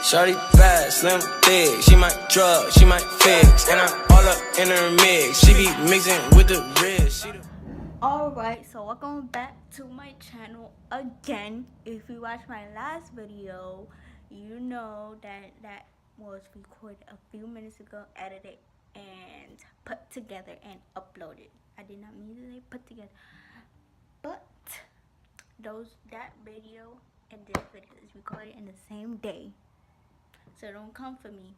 Shorty bad, slim, thick. She might drug, she might fix. And I'm all up in her mix. She be mixing with the wrist. Alright, so welcome back to my channel again. If you watched my last video, you know that was recorded a few minutes ago, edited and put together and uploaded. I did not mean to say put together, but that video and this video is recorded in the same day, so don't come for me.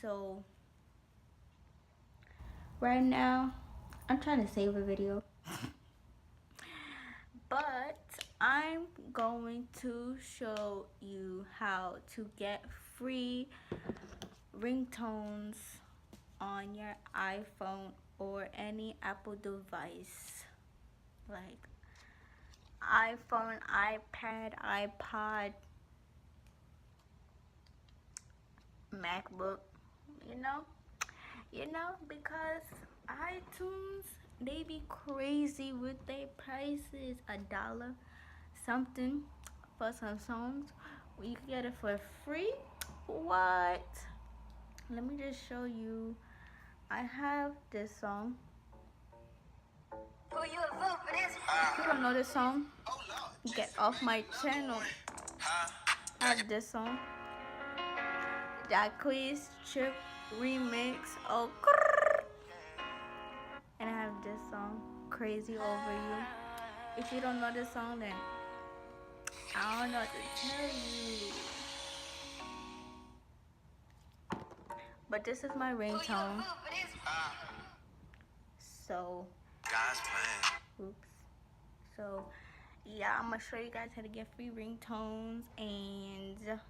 So right now I'm trying to save a video, but I'm going to show you how to get free ringtones on your iPhone or any Apple device, like iPhone, iPad, iPod, MacBook, you know, because iTunes, they be crazy with their prices. $1 something for some songs. You can get it for free. What? Let me just show you. I have this song. If you don't know this song, get off my channel. I have this song, Jacquees Trip Remix. Oh, and I have this song, Crazy Over You. If you don't know this song, then I don't know what to tell you. But this is my ringtone. So, oops. So, yeah, I'm gonna show you guys how to get free ringtones. And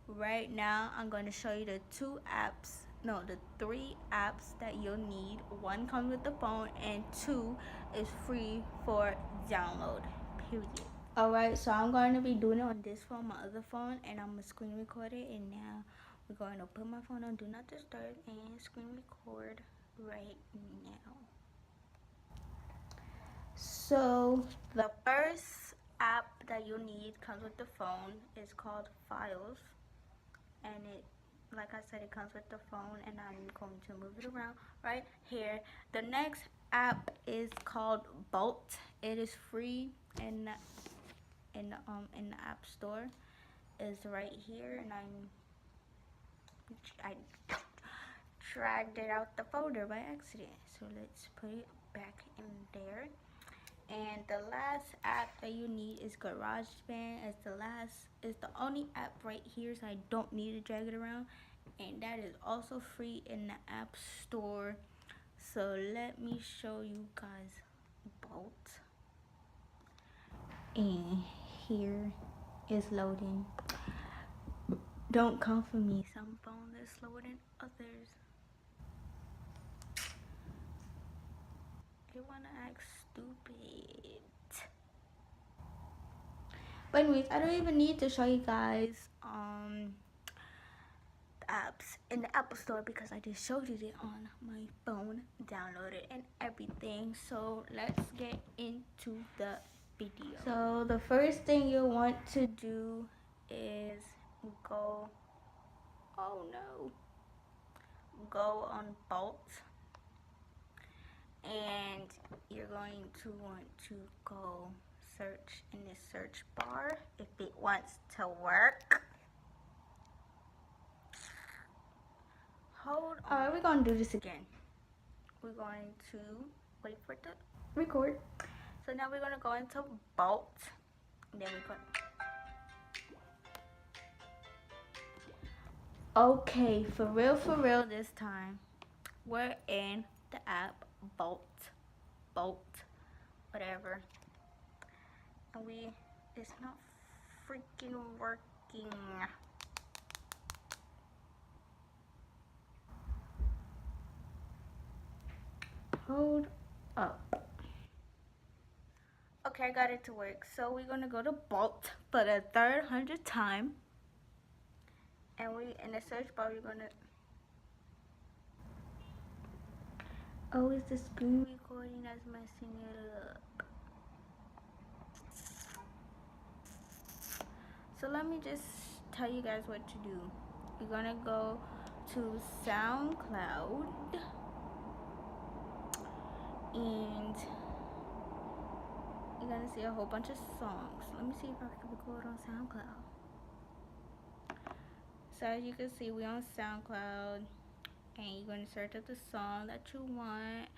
right now, I'm gonna show you the the 3 apps that you'll need. 1 comes with the phone, and 2 is free for download, period. Alright, so I'm going to be doing it on this phone, my other phone, and I'm gonna screen record it. And now we're going to put my phone on Do Not Disturb and screen record right now. So the first app that you need comes with the phone. It's called Files, and it, like I said, it comes with the phone, and I'm going to move it around right here. The next app is called Bolt. It is free in the App Store. It's right here, and I dragged it out the folder by accident. So let's put it back in there. And the last app that you need is GarageBand. It's the only app right here, so I don't need to drag it around. And that is also free in the App Store. So let me show you guys Bolt. And here is loading. Don't come for me. Some phones are slower than others. They wanna act stupid. But anyways, I don't even need to show you guys the apps in the Apple Store, because I just showed you it on my phone, downloaded and everything. So let's get into the video. So the first thing you'll want to do is go on Bolt, and you're going to want to go search in the search bar if it wants to work. Hold on. Alright, we're gonna do this again. We're going to wait for it to record. So now we're gonna go into Bolt, and then we're going. Okay, for real this time, we're in the app Bolt, whatever. And it's not freaking working. Hold up. Okay, I got it to work. So we're gonna go to Bolt for the 300th time. And in the search bar, we're gonna. Oh, it's the screen recording that's messing it up. So let me just tell you guys what to do. You're gonna go to SoundCloud and you're gonna see a whole bunch of songs. Let me see if I can record on SoundCloud. So as you can see, we're on SoundCloud, and you're gonna search up the song that you want.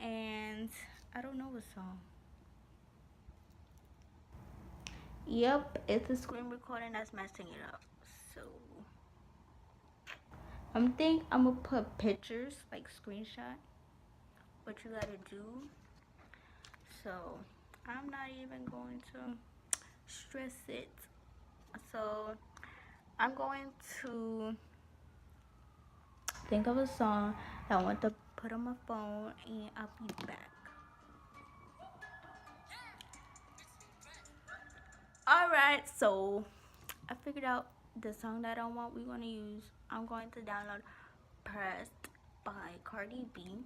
And I don't know what song. Yep, it's a screen recording that's messing it up. So I'm gonna put pictures, like screenshot, what you gotta do. So I'm not even going to stress it. So I'm going to think of a song that I want to put on my phone, and I'll be back. Alright, so I figured out the song that I want we're gonna use. I'm going to download Pressed by Cardi B.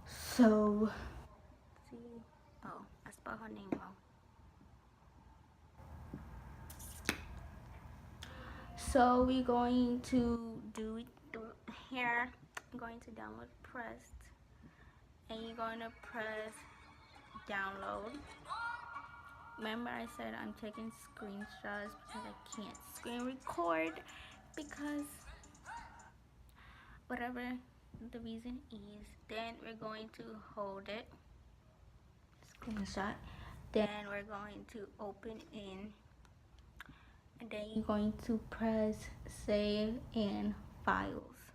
So see, oh, I spelled her name wrong. So we're going to do it here. I'm going to download Pressed, and you're going to press download. Remember I said I'm taking screenshots because I can't screen record because whatever the reason is. Then we're going to hold it, screenshot. Then we're going to open in, and then you're going to press save in files.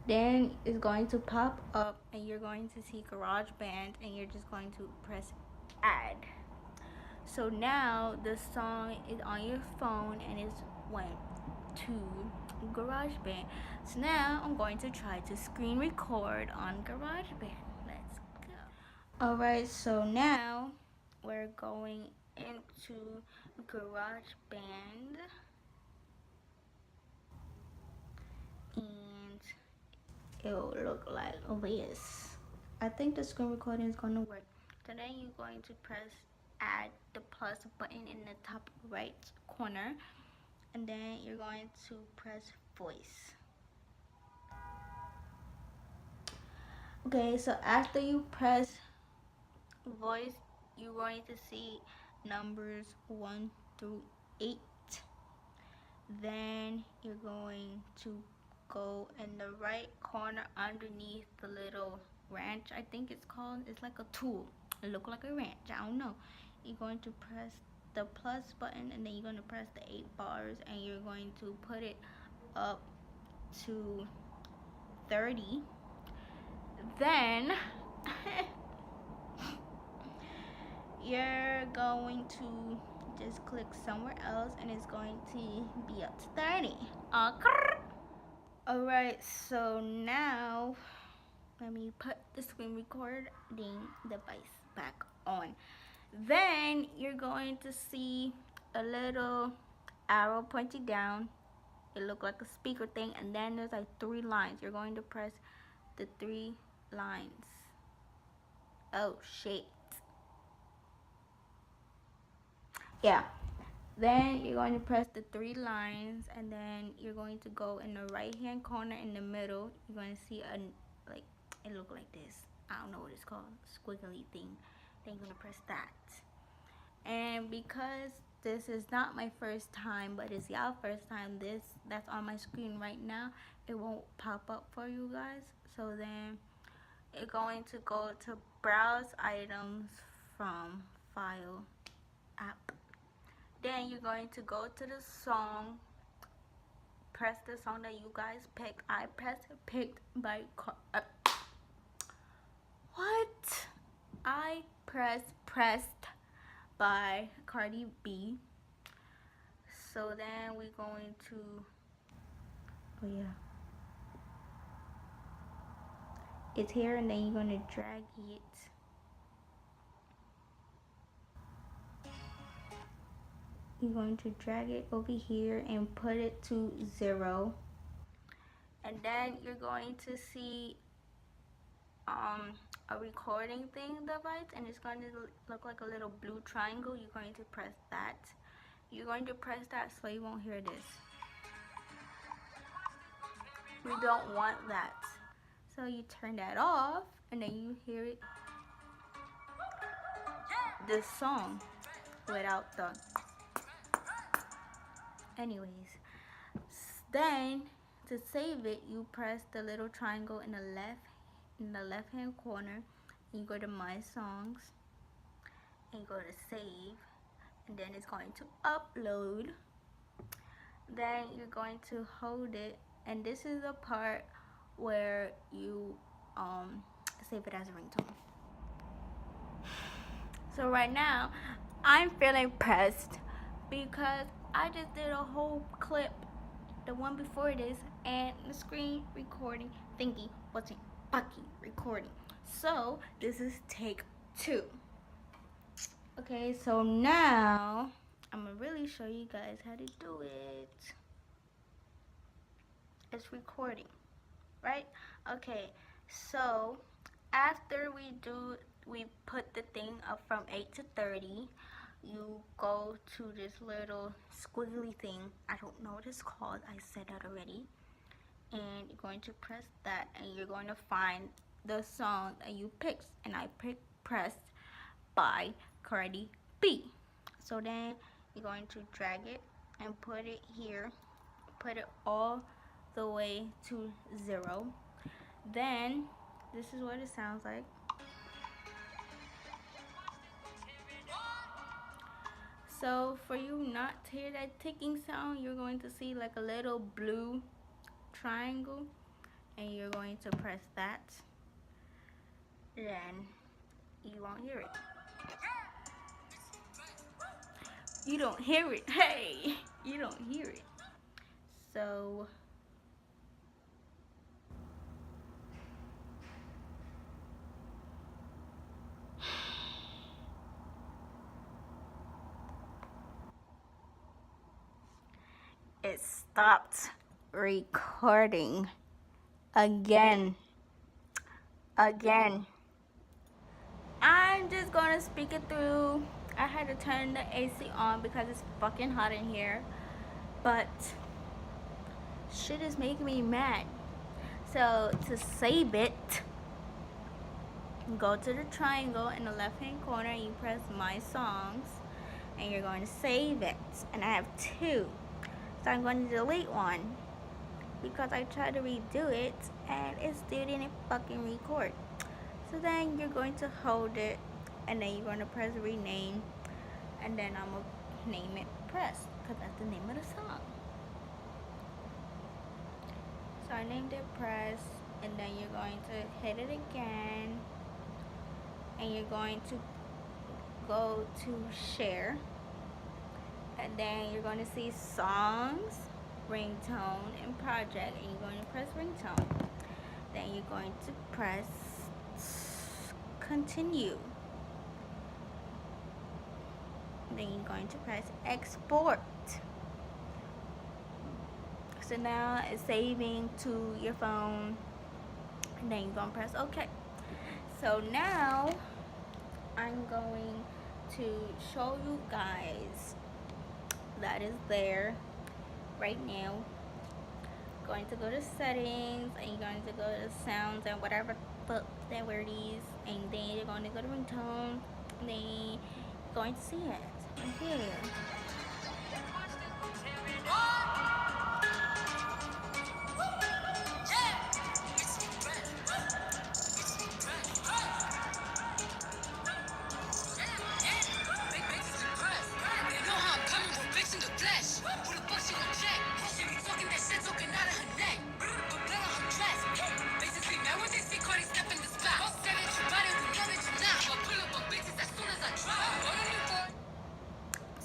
Then it's going to pop up and you're going to see GarageBand, and you're just going to press add. So now the song is on your phone and it's went to GarageBand. So now I'm going to try to screen record on GarageBand. Let's go. Alright, so now we're going into GarageBand, and it'll look like this. I think the screen recording is going to work. So then you're going to press add the plus button in the top right corner, and then you're going to press voice. Okay, so after you press voice, you're going to see numbers 1 through 8. Then you're going to go in the right corner underneath the little wrench, I think it's called. It's like a tool. It looks like a wrench. I don't know. You're going to press the plus button, and then you're going to press the 8 bars, and you're going to put it up to 30. Then you're going to just click somewhere else, and it's going to be up to 30. Alright, so now let me put the screen recording device back on. Then you're going to see a little arrow pointing down. It looks like a speaker thing, and then there's like 3 lines. You're going to press the 3 lines. Oh shit. Yeah. Then you're going to press the 3 lines, and then you're going to go in the right hand corner in the middle. You're going to see a, like, it look like this. I don't know what it's called, squiggly thing. Then you're going to press that. And because this is not my first time, but it's y'all first time, that's on my screen right now, it won't pop up for you guys. So then you're going to go to browse items from file app. Then you're going to go to the song, press the song that you guys picked. I pressed picked by I pressed by Cardi B. So then we're going to, oh yeah, it's here, and then you're going to drag it. You're going to drag it over here and put it to 0. And then you're going to see a recording thing device, and it's going to look like a little blue triangle. You're going to press that. You're going to press that so you won't hear this. We don't want that. So you turn that off, and then you hear it, this song without the anyways. Then to save it, you press the little triangle in the left hand corner, and you go to my songs, and you go to save, and then it's going to upload. Then you're going to hold it, and this is the part where you save it as a ringtone. So right now I'm feeling pressed because I just did a whole clip, the one before this, and the screen recording thingy wasn't fucking recording. So this is take 2. Okay, so now I'm gonna really show you guys how to do it. It's recording, right? Okay, so after we put the thing up from 8 to 30, you go to this little squiggly thing. I don't know what it's called. I said that already. And you're going to press that, and you're going to find the song that you picked. And I pressed by Cardi B. So then you're going to drag it and put it here. Put it all the way to 0. Then this is what it sounds like. So for you not to hear that ticking sound, you're going to see like a little blue triangle, and you're going to press that. Then you won't hear it. You don't hear it. Hey, you don't hear it. So it stopped recording again. I'm just gonna speak it through. I had to turn the AC on because it's fucking hot in here, but shit is making me mad. So to save it, go to the triangle in the left hand corner, and you press my songs, and you're going to save it. And I have 2, so I'm going to delete one because I tried to redo it and it still didn't fucking record. So then you're going to hold it, and then you're going to press rename, and then I'm going to name it Press because that's the name of the song. So I named it Press, and then you're going to hit it again, and you're going to go to share, and then you're going to see songs, ringtone, and project, and you're going to press ringtone. Then you're going to press continue. Then you're going to press export. So now it's saving to your phone, and then you're going to press OK. So now I'm going to show you guys that is there right now. Going to go to settings, and you're going to go to sounds and whatever that word is, and then you're going to go to ringtone, and then you're going to see it right here.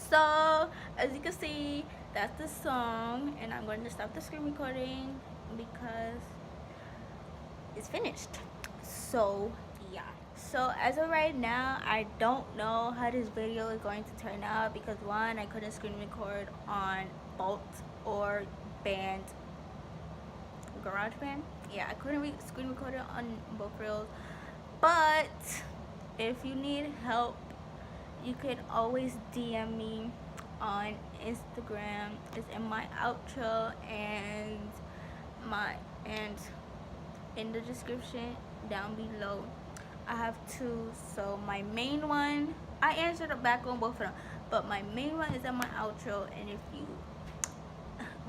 So as you can see, that's the song, and I'm going to stop the screen recording because it's finished. So yeah, so as of right now, I don't know how this video is going to turn out because one, I couldn't screen record on Bolt or GarageBand. Yeah, I couldn't screen record it on both reels, But if you need help, you can always DM me on Instagram. It's in my outro and in the description down below. I have two. So my main one, I answered back on both of them, but my main one is in my outro, and if you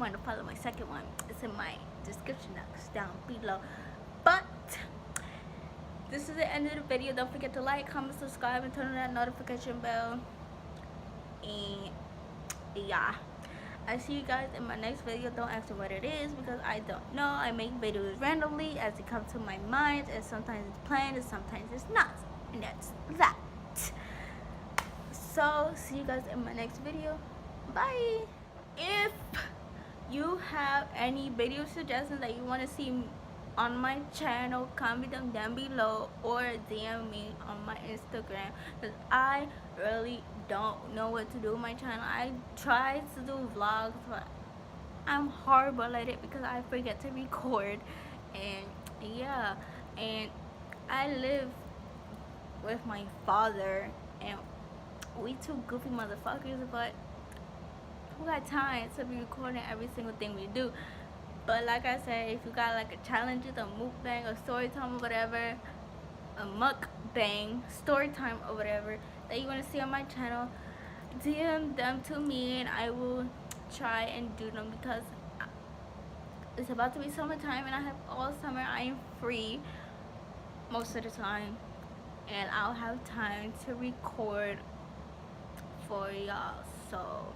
want to follow my second one, it's in my description box down below. But this is the end of the video. Don't forget to like, comment, subscribe, and turn on that notification bell. And yeah, I see you guys in my next video. Don't ask me what it is because I don't know. I make videos randomly as it comes to my mind, and sometimes it's planned and sometimes it's not, and that's that. So see you guys in my next video. Bye. If you have any video suggestions that you want to see on my channel, comment them down below or DM me on my Instagram, because I really don't know what to do with my channel. I try to do vlogs, but I'm horrible at it because I forget to record. And yeah, and I live with my father, and we two goofy motherfuckers, but who got time to be recording every single thing we do? But like I said, if you got like a challenge, a mukbang, a story time or whatever, a mukbang, story time or whatever that you want to see on my channel, DM them to me and I will try and do them, because it's about to be summertime and I have all summer. I am free most of the time and I'll have time to record for y'all. So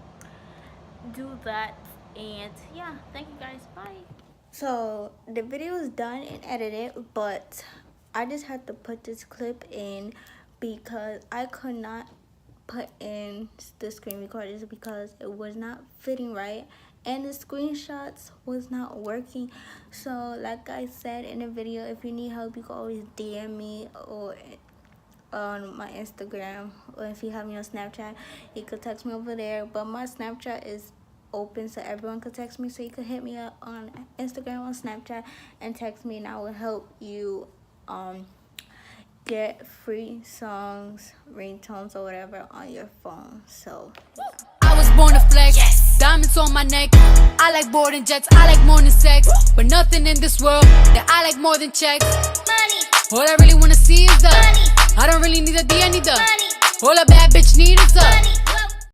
do that. And yeah, thank you guys. Bye. So the video is done and edited, but I just had to put this clip in because I could not put in the screen recorders because it was not fitting right and the screenshots was not working. So like I said in the video, if you need help, you can always DM me or on my Instagram, or if you have me on Snapchat, you could text me over there. But my Snapchat is open so everyone could text me, so you could hit me up on Instagram, on Snapchat, and text me, and I will help you get free songs, ringtones, or whatever on your phone. So yeah. I was born to flex, yes. Diamonds on my neck. I like boarding jets, I like more than sex, but nothing in this world that I like more than checks. Money. All I really wanna see is the money. I don't really need a D, I need the money. All a bad bitch need is the money.